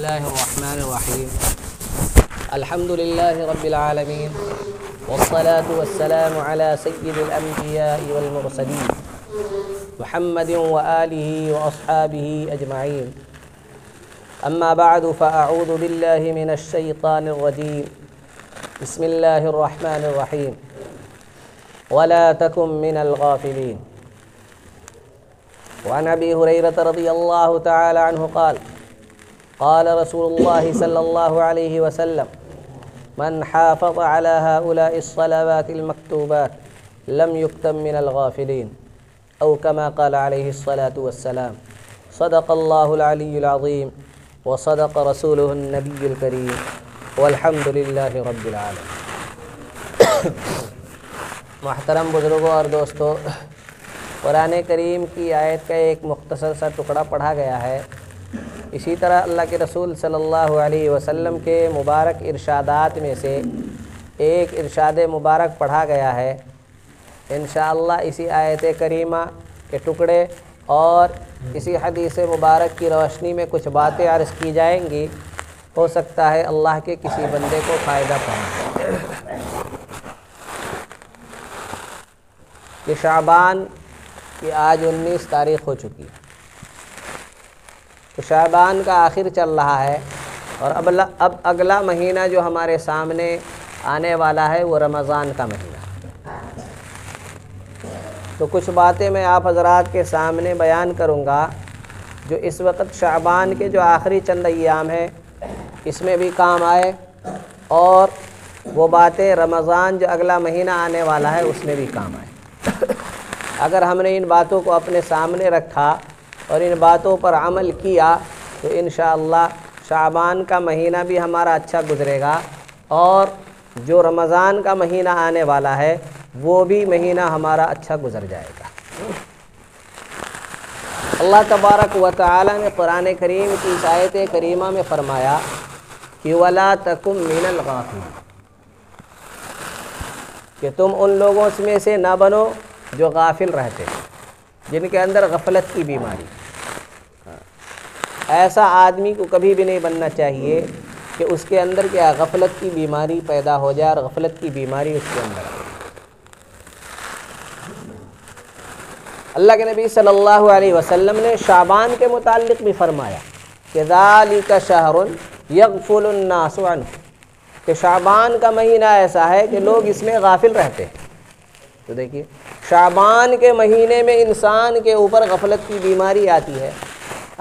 الله الرحمن الرحيم. الحمد لله رب العالمين، والصلاة والسلام على سيد الأنبياء والمرسلين محمد وآله وأصحابه أجمعين. أما بعد فأعوذ بالله من الشيطان الرجيم. بسم الله الرحمن الرحيم. ولا تكن من الغافلين. وعن أبي هريرة رضي الله تعالى عنه قال قال رسول الله صلى الله عليه وسلم: من حافظ على هؤلاء الصلوات المكتوبات لم يكتب من الغافلين، أو كما قال عليه الصلاة والسلام. صدق الله العلي العظيم وصدق رسوله النبي الكريم والحمد لله رب العالمين. محترم بزرگوں اور دوستو، قرآن کریم کی آیت کا ایک مختصر سا ٹکڑا پڑھا گیا ہے. اسی طرح اللہ کے رسول صلی اللہ علیہ وسلم کے مبارک ارشادات میں سے ایک ارشاد مبارک پڑھا گیا ہے. انشاءاللہ اسی آیت کریمہ کے ٹکڑے اور اسی حدیث مبارک کی روشنی میں کچھ باتیں عرض کی جائیں گی. ہو سکتا ہے اللہ کے کسی بندے کو فائدہ پہنچے. کہ شعبان کی آج 19 تاریخ ہو چکی ہے. تو شعبان کا آخر چل رہا ہے اور اب اگلا مہینہ جو ہمارے سامنے آنے والا ہے وہ رمضان کا مہینہ. تو کچھ باتیں میں آپ حضرات کے سامنے بیان کروں گا جو اس وقت شعبان کے جو آخری چند ایام ہیں اس میں بھی کام آئے، اور وہ باتیں رمضان جو اگلا مہینہ آنے والا ہے اس میں بھی کام آئے. اگر ہم نے ان باتوں کو اپنے سامنے رکھا اور ان باتوں پر عمل کیا تو انشاءاللہ شعبان کا مہینہ بھی ہمارا اچھا گزرے گا، اور جو رمضان کا مہینہ آنے والا ہے وہ بھی مہینہ ہمارا اچھا گزر جائے گا. اللہ تبارک و تعالی نے قرآن کریم کی اس آیت کریمہ میں فرمایا کہ وَلَا تَكُن مِّنَ الْغَافِلِينَ، کہ تم ان لوگوں میں سے نہ بنو جو غافل رہتے ہیں، جن کے اندر غفلت کی بیماری. ایسا آدمی کو کبھی بھی نہیں بننا چاہیے کہ اس کے اندر کیا غفلت کی بیماری پیدا ہو جائے اور غفلت کی بیماری اس کے اندر آئے. اللہ کے نبی صلی اللہ علیہ وسلم نے شعبان کے متعلق بھی فرمایا کہ ذَلِكَ شَهْرٌ يَغْفُلُ النَّاسُ عَنْهُ، کہ شعبان کا مہینہ ایسا ہے کہ لوگ اس میں غافل رہتے ہیں. تو دیکھیے شعبان کے مہینے میں انسان کے اوپر غفلت کی بیماری آتی ہے.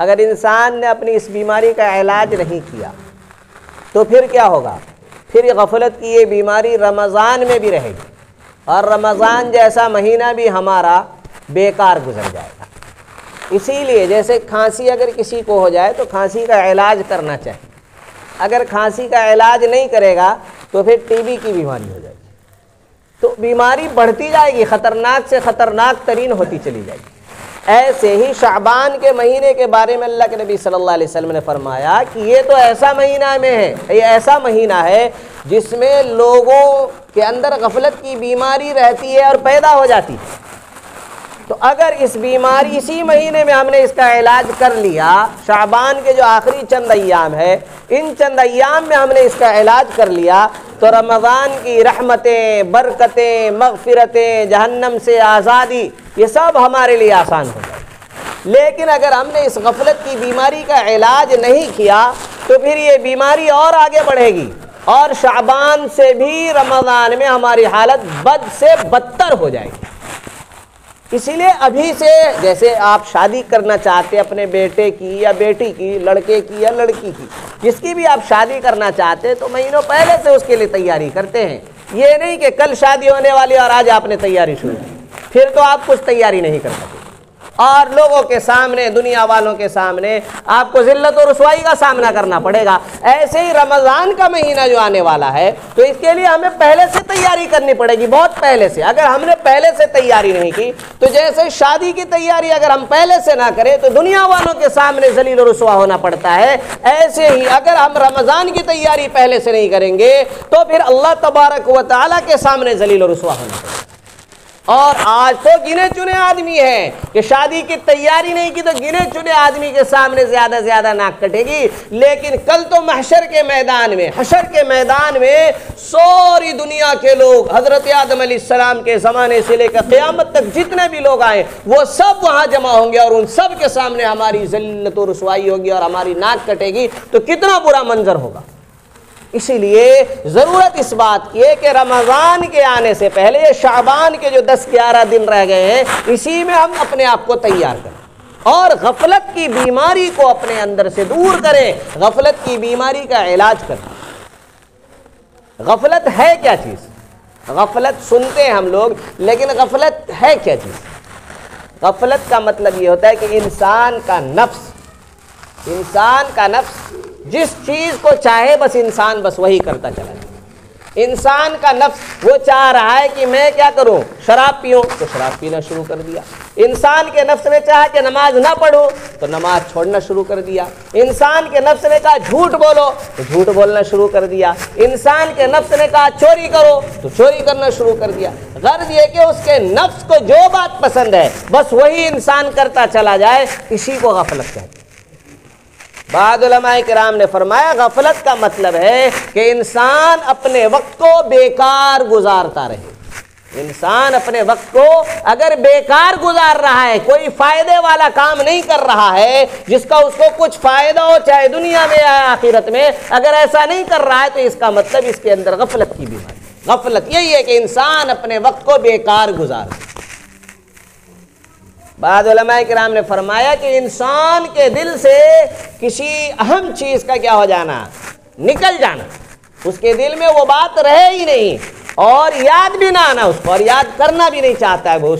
اگر انسان نے اپنی اس بیماری کا علاج نہیں کیا تو پھر کیا ہوگا؟ پھر غفلت کی یہ بیماری رمضان میں بھی رہے گی، اور رمضان جیسا مہینہ بھی ہمارا بیکار گزر جائے گا. اسی لیے جیسے کھانسی اگر کسی کو ہو جائے تو کھانسی کا علاج کرنا چاہیے. اگر کھانسی کا علاج نہیں کرے گا تو پھر ٹی بی کی بیماری ہو جائے گی. تو بیماری بڑھتی جائے گی، خطرناک سے خطرناک ترین ہوتی چلی جائے گی. ایسے ہی شعبان کے مہینے کے بارے میں اللہ کے نبی صلی اللہ علیہ وسلم نے فرمایا کہ یہ تو ایسا مہینہ میں ہے، یہ ایسا مہینہ ہے جس میں لوگوں کے اندر غفلت کی بیماری رہتی ہے اور پیدا ہو جاتی ہے. تو اگر اس بیماری اسی مہینے میں ہم نے اس کا علاج کر لیا، شعبان کے جو آخری چند ایام ہے ان چند ایام میں ہم نے اس کا علاج کر لیا تو رمضان کی رحمتیں، برکتیں، مغفرتیں، جہنم سے آزادی، یہ سب ہمارے لیے آسان ہو جائے. لیکن اگر ہم نے اس غفلت کی بیماری کا علاج نہیں کیا تو پھر یہ بیماری اور آگے بڑھے گی، اور شعبان سے بھی رمضان میں ہماری حالت بد سے بدتر ہو جائے گی. اسی لیے ابھی سے جیسے آپ شادی کرنا چاہتے ہیں اپنے بیٹے کی یا بیٹی کی، لڑکے کی یا لڑکی کی، جس کی بھی آپ شادی کرنا چاہتے ہیں تو مہینوں پہلے سے اس کے لیے تیاری کرتے ہیں. یہ نہیں کہ کل شادی ہونے والی اور آج آپ نے تیاری شروع کی، پھر تو آپ کچھ تیاری نہیں کر سکتے، اور لوگوں کے سامنے، دنیا والوں کے سامنے آپ کو ذلت و رسوائی کا سامنا کرنا پڑے گا. ایسے ہی رمضان کا مہینہ جو آنے والا ہے تو اس کے لیے ہمیں پہلے سے تیاری کرنی پڑے گی، بہت پہلے سے. اگر ہم نے پہلے سے تیاری نہیں کی تو جیسے شادی کی تیاری اگر ہم پہلے سے نہ کریں تو دنیا والوں کے سامنے ذلیل و رسوا ہونا پڑتا ہے. ایسے ہی اگر ہم رمضان کی تیاری پہلے سے نہیں کریں گے تو پھر اللہ تبارک و تعالیٰ کے سامنے ذلیل و رسوا ہونا پڑتا ہے. اور آج تو گنے چنے آدمی ہیں کہ شادی کی تیاری نہیں کی تو گنے چنے آدمی کے سامنے زیادہ زیادہ ناک کٹے گی، لیکن کل تو محشر کے میدان میں، حشر کے میدان میں ساری دنیا کے لوگ حضرت آدم علیہ السلام کے زمانے سے لے کر قیامت تک جتنے بھی لوگ آئے وہ سب وہاں جمع ہوں گے، اور ان سب کے سامنے ہماری ذلت و رسوائی ہوگی اور ہماری ناک کٹے گی، تو کتنا برا منظر ہوگا۔ اسی لیے ضرورت اس بات کی ہے کہ رمضان کے آنے سے پہلے شعبان کے جو 10-11 دن رہ گئے ہیں اسی میں ہم اپنے آپ کو تیار کریں اور غفلت کی بیماری کو اپنے اندر سے دور کریں، غفلت کی بیماری کا علاج کریں۔ غفلت ہے کیا چیز؟ غفلت سنتے ہیں ہم لوگ، لیکن غفلت ہے کیا چیز؟ غفلت کا مطلب یہ ہوتا ہے کہ انسان کا نفس جس چیز کو چاہے بس انسان بس وہی کرتا چلا جائے۔ انسان کا نفس وہ چاہ رہا ہے کہ میں کیا کروں، شراب پیوں تو شراب پینا شروع کر دیا۔ انسان کے نفس نے چاہا کہ نماز نہ پڑھو تو نماز چھوڑنا شروع کر دیا۔ انسان کے نفس نے کہا جھوٹ بولو تو جھوٹ بولنا شروع کر دیا۔ انسان کے نفس نے کہا چوری کرو تو چوری کرنا شروع کر دیا۔ غرض یہ کہ اس کے نفس کو جو بات پسند ہے بس وہی انسان کرتا چلا جائے، اسی کو غفلت کہتے ہیں۔ بعض علماء کرام نے فرمایا غفلت کا مطلب ہے کہ انسان اپنے وقت کو بیکار گزارتا رہے۔ انسان اپنے وقت کو اگر بیکار گزار رہا ہے، کوئی فائدے والا کام نہیں کر رہا ہے جس کا اس کو کچھ فائدہ ہو چاہے دنیا میں یا آخرت میں، اگر ایسا نہیں کر رہا ہے تو اس کا مطلب اس کے اندر غفلت کی بیماری۔ غفلت یہی ہے کہ انسان اپنے وقت کو بیکار گزارے۔ بعض علماء کرام نے فرمایا کہ انسان کے دل سے کسی اہم چیز کا کیا ہو جانا، نکل جانا، اس کے دل میں وہ بات رہے ہی نہیں اور یاد بھی نہ آنا اس کو، اور یاد کرنا بھی نہیں چاہتا ہے وہ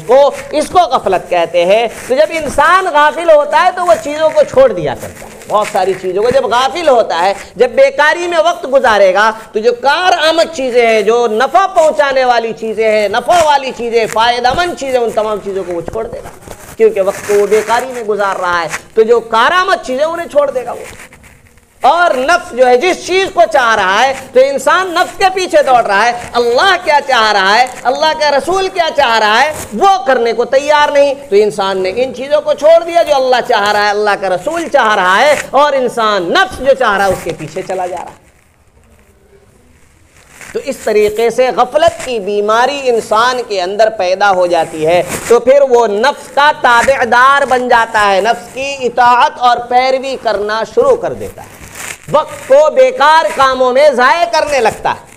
اس کو غفلت کہتے ہیں۔ تو جب انسان غافل ہوتا ہے تو وہ چیزوں کو چھوڑ دیا کرتا ہے، بہت ساری چیزوں کو۔ جب غافل ہوتا ہے، جب بیکاری میں وقت گزارے گا تو جو کارآمد چیزیں ہیں، جو نفع پہنچانے والی چیزیں ہیں، نفع والی چیزیں، فائدہ مند چیزیں، ان تمام چیزوں کو وہ چھوڑ دے گا، کیونکہ وقت کو وہ بیکاری میں گزار رہا ہے۔ تو جو کارآمد چیزیں انہیں چھوڑ دے گا وہ۔ اور نفس جو ہے جس چیز کو چاہ رہا ہے تو انسان نفس کے پیچھے دوڑ رہا ہے، اللہ کیا چاہ رہا ہے، اللہ کا رسول کیا چاہ رہا ہے وہ کرنے کو تیار نہیں، تو انسان نے ان چیزوں کو چھوڑ دیا جو اللہ چاہ رہا ہے، اللہ کا رسول چاہ رہا ہے، اور انسان نفس جو چاہ رہا ہے اس کے پیچھے چلا جا رہا ہے۔ تو اس طریقے سے غفلت کی بیماری انسان کے اندر پیدا ہو جاتی ہے، تو پھر وہ نفس کا تابعدار بن جاتا ہے، نفس کی اطاعت اور پیروی کرنا شروع کر دیتا ہے، وقت کو بیکار کاموں میں ضائع کرنے لگتا ہے۔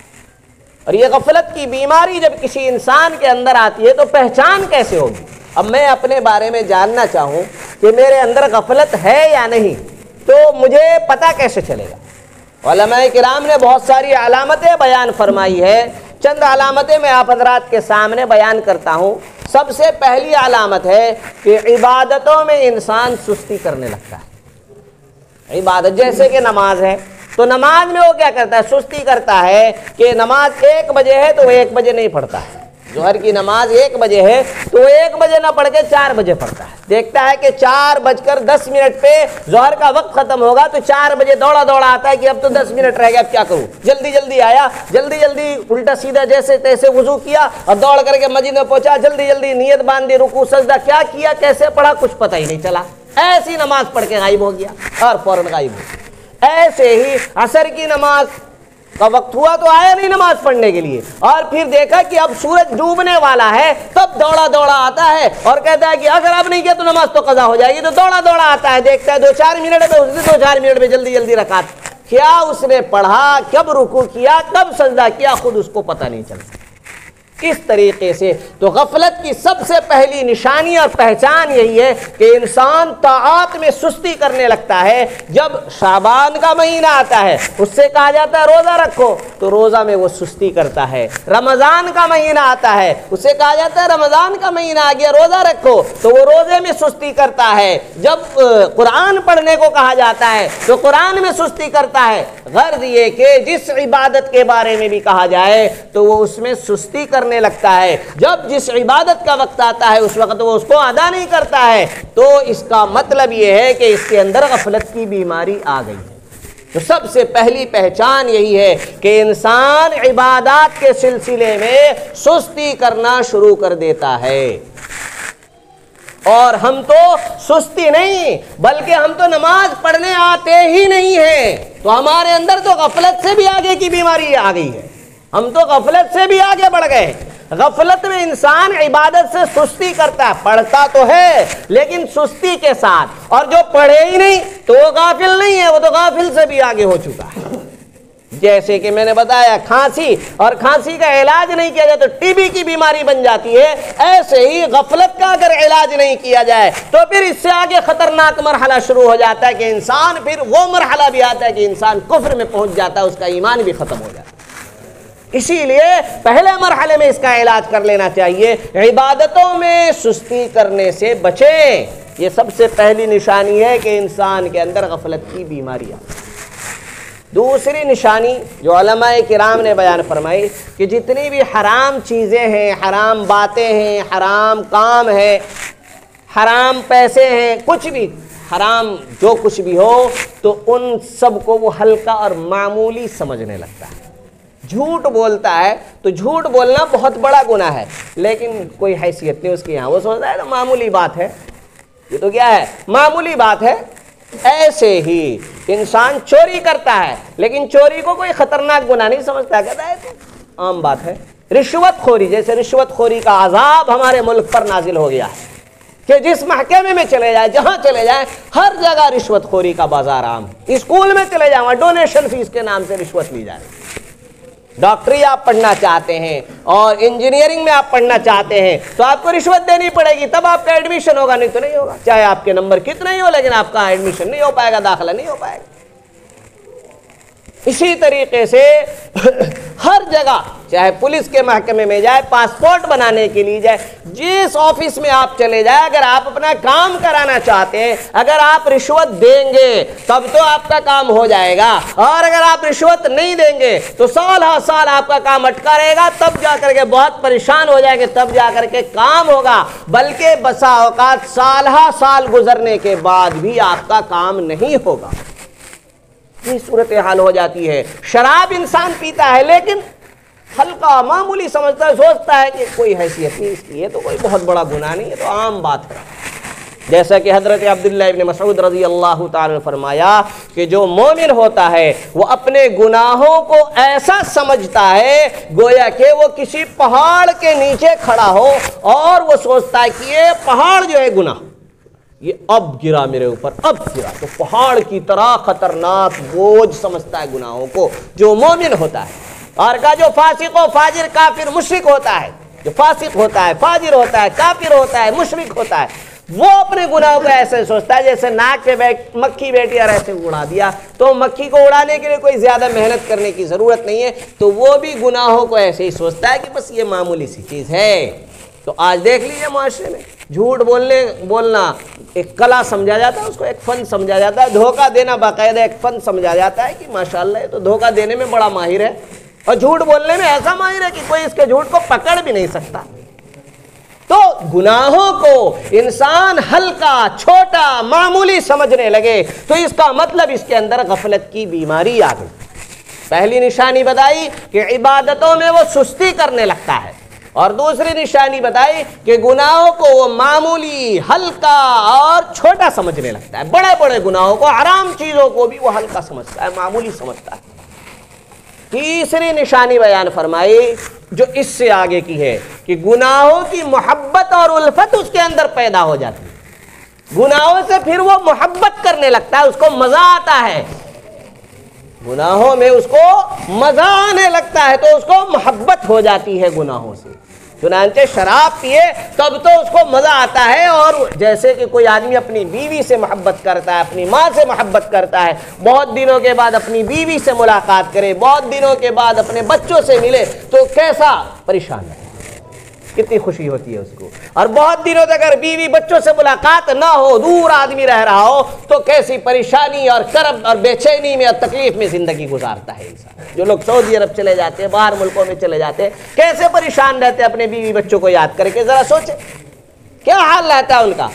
اور یہ غفلت کی بیماری جب کسی انسان کے اندر آتی ہے تو پہچان کیسے ہوگی؟ اب میں اپنے بارے میں جاننا چاہوں کہ میرے اندر غفلت ہے یا نہیں، تو مجھے پتہ کیسے چلے گا؟ علماء کرام نے بہت ساری علامتیں بیان فرمائی ہے، چند علامتیں میں آپ حضرات کے سامنے بیان کرتا ہوں۔ سب سے پہلی علامت ہے کہ عبادتوں میں انسان سستی کرنے لگتا ہے۔ عبادت جیسے کہ نماز ہے، تو نماز میں وہ کیا کرتا ہے؟ سستی کرتا ہے کہ نماز 1 بجے ہے تو وہ 1 بجے نہیں پڑھتا ہے، ظہر کی نماز 1 بجے ہے تو وہ 1 بجے نہ پڑھ کے 4 بجے پڑھتا ہے، دیکھتا ہے کہ 4:10 پہ ظہر کا وقت ختم ہوگا تو 4 بجے دوڑا آتا ہے کہ اب تو 10 منٹ رہ گیا، اب کیا کروں، جلدی آیا، جلدی الٹا سیدھا جیسے تیسے وضو کیا اور دوڑ کر کے مسجد میں پہنچا، جلدی نیت باندھی، رکوع سجدہ کیا کیا، کیسے پڑھا، کچھ پتہ ہی نہیں چلا، ایسی نماز پڑھ کے غائب ہو گیا اور فوراً غائب ہو گیا۔ ایسے ہی عصر کی نماز کا وقت ہوا تو آیا نہیں نماز پڑھنے کے لیے، اور پھر دیکھا کہ اب سورج ڈوبنے والا ہے، تب دوڑا آتا ہے اور کہتا ہے کہ اگر اب نہیں کیا تو نماز تو قضا ہو جائے گی، تو دوڑا آتا ہے، دیکھتا ہے 2-4 منٹ میں، اس نے 2-4 منٹ میں جلدی رکعت، کیا اس نے پڑھا، کب رکوع کیا، کب سجدہ کیا، خود اس کو پتہ نہیں چلتا۔ اس طریقے سے تو غفلت کی سب سے پہلی نشانی اور پہچان یہی ہے کہ انسان طاعات میں سستی کرنے لگتا ہے۔ جب شعبان کا مہینہ آتا ہے اس سے کہا جاتا ہے روزہ رکھو، تو روزہ میں وہ سستی کرتا ہے۔ رمضان کا مہینہ آتا ہے اس سے کہا جاتا ہے رمضان کا مہینہ آ گیا روزہ رکھو، تو وہ روزے میں سستی کرتا ہے۔ جب قرآن پڑھنے کو کہا جاتا ہے تو قرآن میں سستی کرتا ہے۔ غرض یہ کہ جس عبادت کے بارے میں بھی کہا جائے تو وہ اس میں سستی کرنے لگتا ہے، جب جس عبادت کا وقت آتا ہے اس وقت وہ اس کو ادا نہیں کرتا ہے، تو اس کا مطلب یہ ہے کہ اس کے اندر غفلت کی بیماری آ گئی ہے۔ تو سب سے پہلی پہچان یہی ہے کہ انسان عبادات کے سلسلے میں سستی کرنا شروع کر دیتا ہے. اور ہم تو سستی نہیں بلکہ ہم تو نماز پڑھنے آتے ہی نہیں ہیں. تو ہمارے اندر تو غفلت سے بھی آگے کی بیماری آ گئی ہے. ہم تو غفلت سے بھی آگے بڑھ گئے. غفلت میں انسان عبادت سے سستی کرتا ہے. پڑھتا تو ہے لیکن سستی کے ساتھ. اور جو پڑھے ہی نہیں تو وہ غافل نہیں ہے, وہ تو غافل سے بھی آگے ہو چکا ہے. جیسے کہ میں نے بتایا کھانسی, اور کھانسی کا علاج نہیں کیا جائے تو ٹی بی کی بیماری بن جاتی ہے. ایسے ہی غفلت کا اگر علاج نہیں کیا جائے تو پھر اس سے آگے خطرناک مرحلہ شروع ہو جاتا ہے کہ انسان, پھر وہ مرحلہ بھی آتا ہے کہ انسان کفر میں پہنچ جاتا ہے, اس کا ایمان بھی ختم ہو جاتا ہے. اسی لیے پہلے مرحلے میں اس کا علاج کر لینا چاہیے. عبادتوں میں سستی کرنے سے بچیں. یہ سب سے پہلی نشانی ہے کہ انسان کے اندر غفلت کی بیماری ہے. دوسری نشانی جو علماء کرام نے بیان فرمائی کہ جتنی بھی حرام چیزیں ہیں, حرام باتیں ہیں, حرام کام ہے, حرام پیسے ہیں, کچھ بھی حرام جو کچھ بھی ہو تو ان سب کو وہ ہلکا اور معمولی سمجھنے لگتا ہے. جھوٹ بولتا ہے تو جھوٹ بولنا بہت بڑا گناہ ہے لیکن کوئی حیثیت نہیں اس کی یہاں, وہ سوچتا ہے تو معمولی بات ہے, یہ تو کیا ہے, معمولی بات ہے. ایسے ہی انسان چوری کرتا ہے لیکن چوری کو کوئی خطرناک گناہ نہیں سمجھتا, کہتا ہے تو عام بات ہے. رشوت خوری, جیسے رشوت خوری کا عذاب ہمارے ملک پر نازل ہو گیا ہے کہ جس محکمے میں چلے جائیں, جہاں چلے جائیں, ہر جگہ رشوت خوری کا بازار عام. اسکول میں چلے جائیں, ڈونیشن فیس کے نام سے رشوت لی جائے. ڈاکٹری آپ پڑھنا چاہتے ہیں اور انجینئرنگ میں آپ پڑھنا چاہتے ہیں تو آپ کو رشوت دینی پڑے گی, تب آپ کا ایڈمیشن ہوگا, نہیں تو نہیں ہوگا. چاہے آپ کے نمبر کتنے ہی ہو لیکن آپ کا ایڈمیشن نہیں ہو پائے گا, داخلہ نہیں ہو پائے گا. اسی طریقے سے ہر جگہ, چاہے پولیس کے محکمے میں جائے, پاسپورٹ بنانے کے لیے جائے, جس آفس میں آپ چلے جائیں, اگر آپ اپنا کام کرانا چاہتے ہیں, اگر آپ رشوت دیں گے تب تو آپ کا کام ہو جائے گا, اور اگر آپ رشوت نہیں دیں گے تو سال ہر سال آپ کا کام اٹکا رہے گا, تب جا کر کے بہت پریشان ہو جائیں گے, تب جا کر کے کام ہوگا. بلکہ بسا اوقات سال ہر سال گزرنے کے بعد بھی آپ کا کام نہیں ہوگا. یہ صورتحال ہو جاتی ہے. شراب انسان پیتا ہے لیکن ہلکا معمولی سمجھتا ہے, سوچتا ہے کہ کوئی حیثیت نہیں اس کی, یہ تو کوئی بہت بڑا گناہ نہیں ہے, تو عام بات ہے. جیسا کہ حضرت عبداللہ ابن مسعود رضی اللہ تعالی نے فرمایا کہ جو مومن ہوتا ہے وہ اپنے گناہوں کو ایسا سمجھتا ہے گویا کہ وہ کسی پہاڑ کے نیچے کھڑا ہو اور وہ سوچتا ہے کہ یہ پہاڑ جو ہے گناہ, یہ اب گرا میرے اوپر, اب گرا. تو پہاڑ کی طرح خطرناک بوجھ سمجھتا ہے گناہوں کو جو مومن ہوتا ہے. اور کا جو فاسق و فاجر کافر مشرک ہوتا ہے, جو فاسق ہوتا ہے, فاجر ہوتا ہے, کافر ہوتا ہے, مشرک ہوتا ہے, وہ اپنے گناہوں کو ایسے سوچتا ہے جیسے ناک پہ مکھی بیٹھی اور ایسے اڑا دیا, تو مکھی کو اڑانے کے لیے کوئی زیادہ محنت کرنے کی ضرورت نہیں ہے, تو وہ بھی گناہوں کو ایسے ہی سوچتا ہے کہ بس یہ معمولی سی چیز ہے. تو آج دیکھ لیجیے معاشرے میں جھوٹ بولنا ایک کلا سمجھا جاتا ہے, اس کو ایک فن سمجھا جاتا ہے. دھوکہ دینا باقاعدہ ایک فن سمجھا جاتا ہے کہ ماشاءاللہ یہ تو دھوکہ دینے میں بڑا ماہر ہے, اور جھوٹ بولنے میں ایسا ماہر ہے کہ کوئی اس کے جھوٹ کو پکڑ بھی نہیں سکتا. تو گناہوں کو انسان ہلکا, چھوٹا, معمولی سمجھنے لگے تو اس کا مطلب اس کے اندر غفلت کی بیماری آ گئی. پہلی نشانی بتائی کہ عبادتوں میں وہ سستی کرنے لگتا ہے, اور دوسری نشانی بتائی کہ گناہوں کو وہ معمولی, ہلکا اور چھوٹا سمجھنے لگتا ہے. بڑے بڑے گناہوں کو, حرام چیزوں کو بھی وہ ہلکا سمجھتا ہے, معمولی سمجھتا ہے. تیسری نشانی بیان فرمائی جو اس سے آگے کی ہے کہ گناہوں کی محبت اور الفت اس کے اندر پیدا ہو جاتی ہے. گناہوں سے پھر وہ محبت کرنے لگتا ہے, اس کو مزہ آتا ہے, گناہوں میں اس کو مزہ آنے لگتا ہے, تو اس کو محبت ہو جاتی ہے گناہوں سے. چنانچہ شراب پیے تب تو اس کو مزہ آتا ہے, اور جیسے کہ کوئی آدمی اپنی بیوی سے محبت کرتا ہے, اپنی ماں سے محبت کرتا ہے, بہت دنوں کے بعد اپنی بیوی سے ملاقات کرے, بہت دنوں کے بعد اپنے بچوں سے ملے تو کیسا پریشان ہے, کتنی خوشی ہوتی ہے اس کو. اور بہت دنوں تک اگر بیوی بچوں سے ملاقات نہ ہو, دور آدمی رہ رہا ہو, تو کیسی پریشانی اور کرب اور بے چینی میں اور تکلیف میں زندگی گزارتا ہے انسان. جو لوگ سعودی عرب چلے جاتے ہیں, باہر ملکوں میں چلے جاتے ہیں, کیسے پریشان رہتے ہیں اپنے بیوی بچوں کو یاد کر کے, ذرا سوچیں کیا حال رہتا ہے ان کا.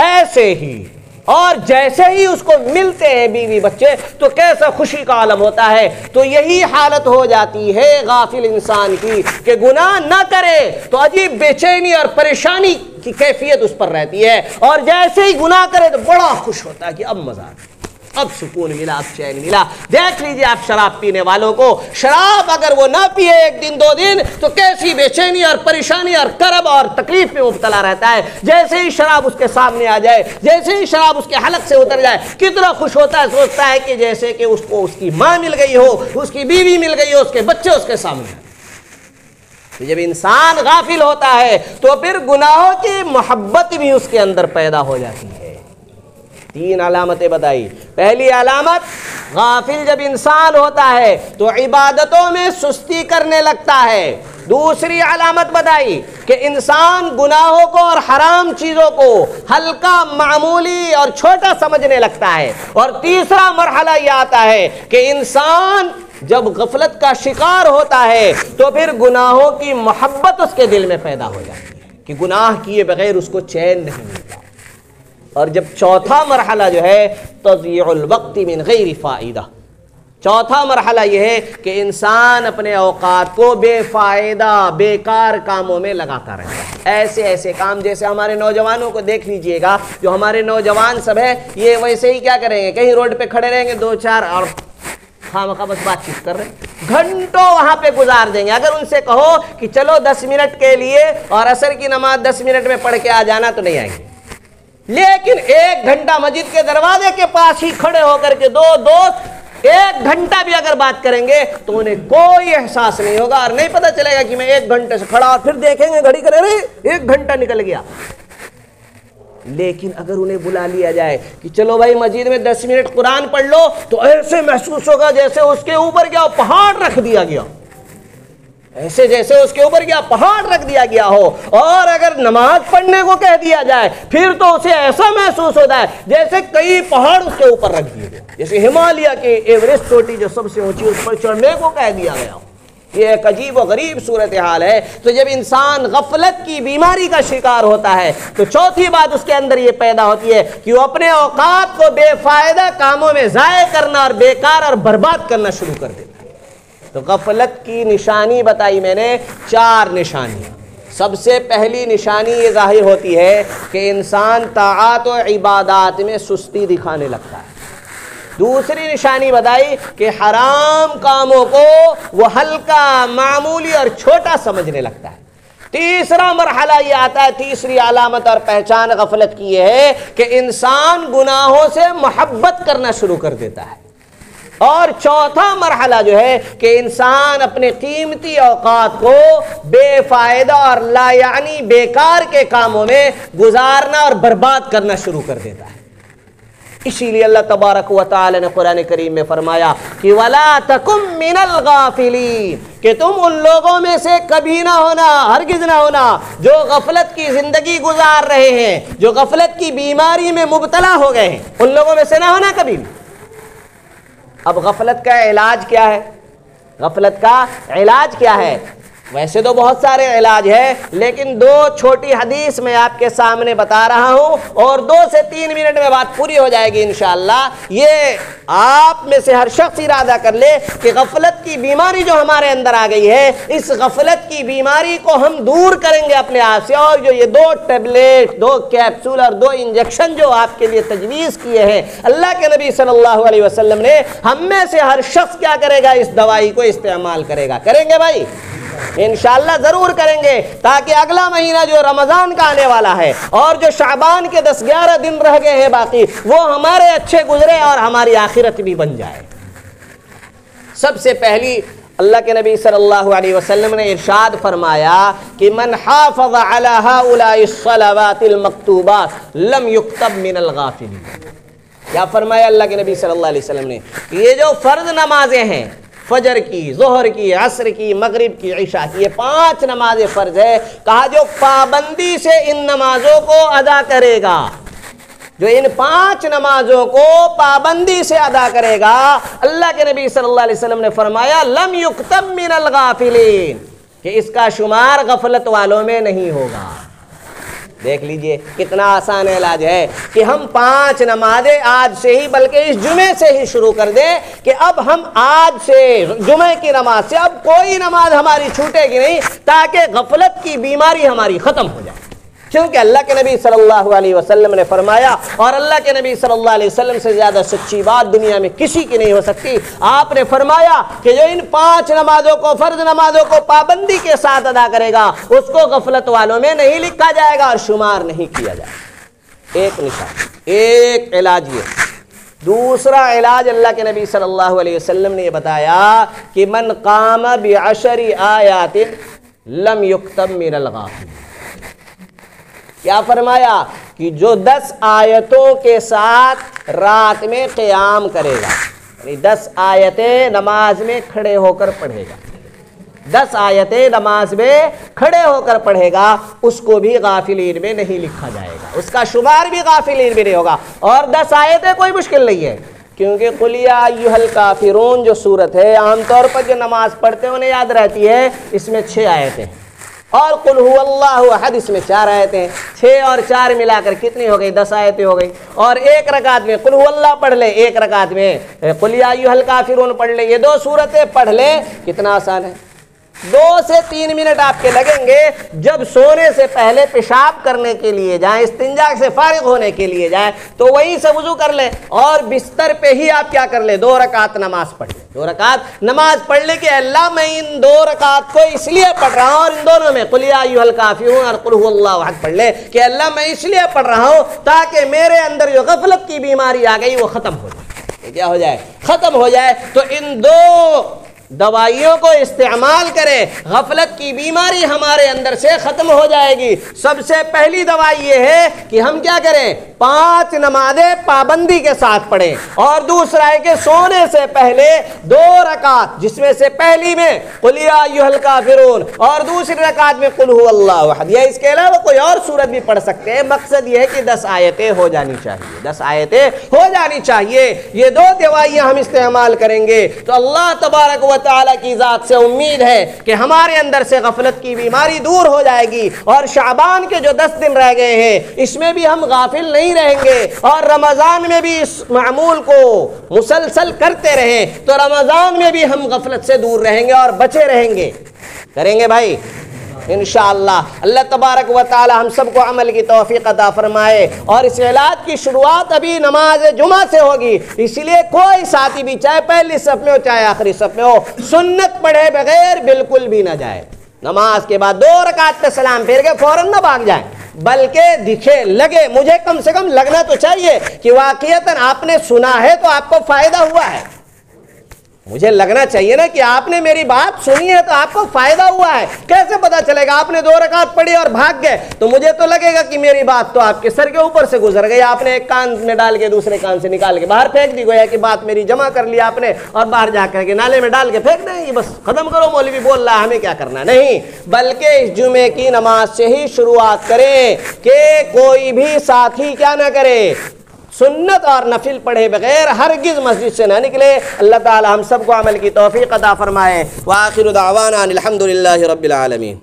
ایسے ہی اور جیسے ہی اس کو ملتے ہیں بیوی بچے تو کیسا خوشی کا عالم ہوتا ہے۔ تو یہی حالت ہو جاتی ہے غافل انسان کی کہ گناہ نہ کرے تو عجیب بے چینی اور پریشانی کی کیفیت اس پر رہتی ہے، اور جیسے ہی گناہ کرے تو بڑا خوش ہوتا ہے کہ اب مزہ آ گیا، اب سکون ملا، اب چین ملا۔ دیکھ لیجئے آپ شراب پینے والوں کو، شراب اگر وہ نہ پیے ایک دن دو دن تو کیسی بے چینی اور پریشانی اور کرب اور تکلیف میں مبتلا رہتا ہے۔ جیسے ہی شراب اس کے سامنے آ جائے، جیسے ہی شراب اس کے حلق سے اتر جائے، کتنا خوش ہوتا ہے، سوچتا ہے کہ جیسے کہ اس کو اس کی ماں مل گئی ہو، اس کی بیوی مل گئی ہو، اس کے بچے اس کے سامنے ہیں۔ جب انسان غافل ہوتا ہے تو پھر گناہوں کی محبت بھی اس کے اندر پیدا ہو جاتی ہے۔ تین علامتیں بتائی۔ پہلی علامت، غافل جب انسان ہوتا ہے تو عبادتوں میں سستی کرنے لگتا ہے۔ دوسری علامت بتائی کہ انسان گناہوں کو اور حرام چیزوں کو ہلکا، معمولی اور چھوٹا سمجھنے لگتا ہے۔ اور تیسرا مرحلہ یہ آتا ہے کہ انسان جب غفلت کا شکار ہوتا ہے تو پھر گناہوں کی محبت اس کے دل میں پیدا ہو جاتی ہے کہ گناہ کیے بغیر اس کو چین نہیں ملتا۔ اور جب چوتھا مرحلہ جو ہے تضییع الوقت من غیر فائدہ، چوتھا مرحلہ یہ ہے کہ انسان اپنے اوقات کو بے فائدہ بیکار کاموں میں لگاتا رہتا ہے۔ ایسے کام، جیسے ہمارے نوجوانوں کو دیکھ لیجئے گا، جو ہمارے نوجوان سب ہیں یہ ویسے ہی کیا کریں گے، کہیں روڈ پہ کھڑے رہیں گے، دو چار اور خامخواہ بس بات چیت کر رہے ہیں، گھنٹوں وہاں پہ گزار دیں گے۔ اگر ان سے کہو کہ چلو 10 منٹ کے لیے اور عصر کی نماز 10 منٹ میں پڑھ کے آ جانا، تو نہیں آئیں گے۔ لیکن 1 گھنٹہ مسجد کے دروازے کے پاس ہی کھڑے ہو کر کے دو دوست 1 گھنٹہ بھی اگر بات کریں گے تو انہیں کوئی احساس نہیں ہوگا، اور نہیں پتہ چلے گا کہ میں 1 گھنٹے سے کھڑا، اور پھر دیکھیں گے گھڑی کرے رہے 1 گھنٹہ نکل گیا۔ لیکن اگر انہیں بلا لیا جائے کہ چلو بھائی مسجد میں 10 منٹ قرآن پڑھ لو، تو ایسے محسوس ہوگا جیسے اس کے اوپر کیا پہاڑ رکھ دیا گیا، ایسے جیسے اس کے اوپر کیا پہاڑ رکھ دیا گیا ہو۔ اور اگر نماز پڑھنے کو کہہ دیا جائے پھر تو اسے ایسا محسوس ہوتا ہے جیسے کئی پہاڑ اس کے اوپر رکھ دیے گئے، جیسے ہمالیہ کے ایوریسٹ چوٹی جو سب سے اونچی، اس پر چڑھنے کو کہہ دیا گیا ہو۔ یہ ایک عجیب و غریب صورتحال ہے۔ تو جب انسان غفلت کی بیماری کا شکار ہوتا ہے تو چوتھی بات اس کے اندر یہ پیدا ہوتی ہے کہ وہ اپنے اوقات کو بے فائدہ کاموں میں ضائع کرنا اور بیکار اور برباد کرنا شروع کر دیتا ہے۔ تو غفلت کی نشانی بتائی میں نے 4 نشانیاں۔ سب سے پہلی نشانی یہ ظاہر ہوتی ہے کہ انسان طاعات و عبادات میں سستی دکھانے لگتا ہے۔ دوسری نشانی بتائی کہ حرام کاموں کو وہ ہلکا، معمولی اور چھوٹا سمجھنے لگتا ہے۔ تیسرا مرحلہ یہ آتا ہے، تیسری علامت اور پہچان غفلت کی یہ ہے کہ انسان گناہوں سے محبت کرنا شروع کر دیتا ہے۔ اور چوتھا مرحلہ جو ہے کہ انسان اپنے قیمتی اوقات کو بے فائدہ اور لا یعنی بیکار کے کاموں میں گزارنا اور برباد کرنا شروع کر دیتا ہے۔ اسی لیے اللہ تبارک و تعالی نے قرآن کریم میں فرمایا کہ وَلَا تَكُن مِّنَ الْغَافِلِينَ، کہ تم ان لوگوں میں سے کبھی نہ ہونا، ہرگز نہ ہونا جو غفلت کی زندگی گزار رہے ہیں، جو غفلت کی بیماری میں مبتلا ہو گئے ہیں، ان لوگوں میں سے نہ ہونا کبھی بھی۔ اب غفلت کا علاج کیا ہے؟ غفلت کا علاج کیا ہے؟ ویسے تو بہت سارے علاج ہے، لیکن 2 چھوٹی حدیث میں آپ کے سامنے بتا رہا ہوں، اور 2 سے 3 منٹ میں بات پوری ہو جائے گی انشاءاللہ۔ یہ آپ میں سے ہر شخص ارادہ کر لے کہ غفلت کی بیماری جو ہمارے اندر آ گئی ہے، اس غفلت کی بیماری کو ہم دور کریں گے اپنے آپ سے، اور جو یہ 2 ٹیبلٹ، 2 کیپسول اور 2 انجیکشن جو آپ کے لیے تجویز کیے ہیں اللہ کے نبی صلی اللہ علیہ وسلم نے، ہم میں سے ہر شخص کیا کرے گا؟ اس دوائی کو استعمال کرے گا۔ کریں گے بھائی؟ انشاءاللہ ضرور کریں گے، تاکہ اگلا مہینہ جو رمضان کا آنے والا ہے اور جو شعبان کے 10-11 دن رہ گئے ہیں باقی، وہ ہمارے اچھے گزرے اور ہماری آخرت بھی بن جائے۔ سب سے پہلی اللہ کے نبی صلی اللہ علیہ وسلم نے ارشاد فرمایا کہ من حافظ علی هؤلاء الصلوات المکتوبات لم یکتب من الغافلین۔ کیا فرمایا اللہ کے نبی صلی اللہ علیہ وسلم نے؟ یہ جو فرض نمازیں ہیں، فجر کی، ظہر کی، عصر کی، مغرب کی، عشاء کی، یہ 5 نمازیں فرض ہے، کہا جو پابندی سے ان نمازوں کو ادا کرے گا، جو ان 5 نمازوں کو پابندی سے ادا کرے گا، اللہ کے نبی صلی اللہ علیہ وسلم نے فرمایا لم یکتب من الغافلین، کہ اس کا شمار غفلت والوں میں نہیں ہوگا۔ دیکھ لیجئے کتنا آسان علاج ہے کہ ہم 5 نمازیں آج سے ہی بلکہ اس جمعے سے ہی شروع کر دیں کہ اب ہم آج سے جمعے کی نماز سے اب کوئی نماز ہماری چھوٹے گی نہیں، تاکہ غفلت کی بیماری ہماری ختم ہو جائے۔ کیونکہ اللہ کے نبی صلی اللہ علیہ وسلم نے فرمایا، اور اللہ کے نبی صلی اللہ علیہ وسلم سے زیادہ سچی بات دنیا میں کسی کی نہیں ہو سکتی، آپ نے فرمایا کہ جو ان 5 نمازوں کو، فرض نمازوں کو پابندی کے ساتھ ادا کرے گا اس کو غفلت والوں میں نہیں لکھا جائے گا اور شمار نہیں کیا جائے گا۔ ایک نشان، ایک علاج یہ۔ دوسرا علاج اللہ کے نبی صلی اللہ علیہ وسلم نے یہ بتایا کہ من قام ب10 آیات لم یکتب من الغافلین۔ کیا فرمایا کہ جو 10 آیتوں کے ساتھ رات میں قیام کرے گا، یعنی 10 آیتیں نماز میں کھڑے ہو کر پڑھے گا، 10 آیتیں نماز میں کھڑے ہو کر پڑھے گا، اس کو بھی غافلین میں نہیں لکھا جائے گا، اس کا شمار بھی غافلین میں نہیں ہوگا۔ اور 10 آیتیں کوئی مشکل نہیں ہے، کیونکہ قل یا ایھا الکافرون جو سورت ہے عام طور پر جو نماز پڑھتے ہیں انہیں یاد رہتی ہے، اس میں 6 آیتیں ہیں، اور قل هو اللہ احد اس میں 4 آیتیں ہیں، 6 اور 4 ملا کر کتنی ہو گئی؟ 10 آیتیں ہو گئی۔ اور ایک رکعت میں قل هو اللہ پڑھ لے، ایک رکعت میں قل یا ایھا الکافرون پڑھ لے، یہ 2 سورتیں پڑھ لے، کتنا آسان ہے۔ 2 سے 3 منٹ آپ کے لگیں گے، جب سونے سے پہلے پیشاب کرنے کے لیے جائیں، استنجا سے فارغ ہونے کے لیے جائیں تو وہیں سے وضو کر لیں، اور بستر پہ ہی آپ کیا کر لیں؟ 2 رکعت نماز پڑھ لیں، 2 رکعت نماز پڑھ لیں کہ اللہ میں ان 2 رکعت کو اس لیے پڑھ رہا ہوں، اور ان دونوں میں قل یا ایھا الکافرون اور قل هو اللہ احد پڑھ لیں کہ اللہ میں اس لیے پڑھ رہا ہوں تاکہ میرے اندر جو غفلت کی بیماری آ گئی وہ ختم ہو جائے۔ کیا ہو جائے؟ ختم ہو جائے۔ تو ان 2 دوائیوں کو استعمال کریں، غفلت کی بیماری ہمارے اندر سے ختم ہو جائے گی۔ سب سے پہلی دوائی یہ ہے کہ ہم کیا کریں؟ 5 نمازیں پابندی کے ساتھ پڑھیں، اور دوسرا ہے کہ سونے سے پہلے 2 رکعت، جس میں سے پہلی میں قل یا ایھا الکافرون اور دوسری رکعت میں قل هو اللہ احد، یا اس کے علاوہ کوئی اور سورت بھی پڑھ سکتے ہیں۔ مقصد یہ ہے کہ 10 آیتیں ہو جانی چاہیے، 10 آیتیں ہو جانی چاہیے۔ یہ 2 دوائیاں ہم استعمال کریں گے تو اللہ تبارک و تعالیٰ کی ذات سے امید ہے کہ ہمارے اندر سے غفلت کی بیماری دور ہو جائے گی، اور شعبان کے جو 10 دن رہ گئے ہیں اس میں بھی ہم غافل نہیں رہیں گے، اور رمضان میں بھی اس معمول کو مسلسل کرتے رہیں تو رمضان میں بھی ہم غفلت سے دور رہیں گے اور بچے رہیں گے۔ کریں گے بھائی انشاءاللہ۔ اللہ تبارک و تعالی ہم سب کو عمل کی توفیق عطا فرمائے، اور اس علاج کی شروعات ابھی نماز جمعہ سے ہوگی، اس لیے کوئی ساتھی بھی چاہے پہلی صف میں ہو چاہے آخری صف میں ہو، سنت پڑھے بغیر بالکل بھی نہ جائے۔ نماز کے بعد 2 رکعت پہ سلام پھیر کے فوراً نہ بھاگ جائیں، بلکہ دکھے لگے، مجھے کم سے کم لگنا تو چاہیے کہ واقعتاً آپ نے سنا ہے تو آپ کو فائدہ ہوا ہے۔ مجھے لگنا چاہیے نا کہ آپ نے میری بات سنی ہے تو آپ کو فائدہ ہوا ہے۔ کیسے پتا چلے گا؟ آپ نے 2 رکعت پڑھی اور بھاگ گئے تو مجھے تو لگے گا کہ میری بات تو آپ کے سر کے اوپر سے گزر گئی، آپ نے ایک کان میں ڈال کے دوسرے کان سے نکال کے باہر پھینک دی، گویا کہ بات میری جمع کر لی آپ نے اور باہر جا کر کے نالے میں ڈال کے پھینک دیں گے، بس ختم کرو، مولوی بول رہا ہے ہمیں کیا کرنا۔ نہیں، بلکہ اس جمعے کی نماز سے ہی شروعات کریں کہ کوئی بھی ساتھی کیا نہ کرے، سنت اور نفل پڑھے بغیر ہرگز مسجد سے نہ نکلے۔ اللہ تعالی ہم سب کو عمل کی توفیق عطا فرمائے۔ وآخر دعوانا الحمدللہ رب العالمین۔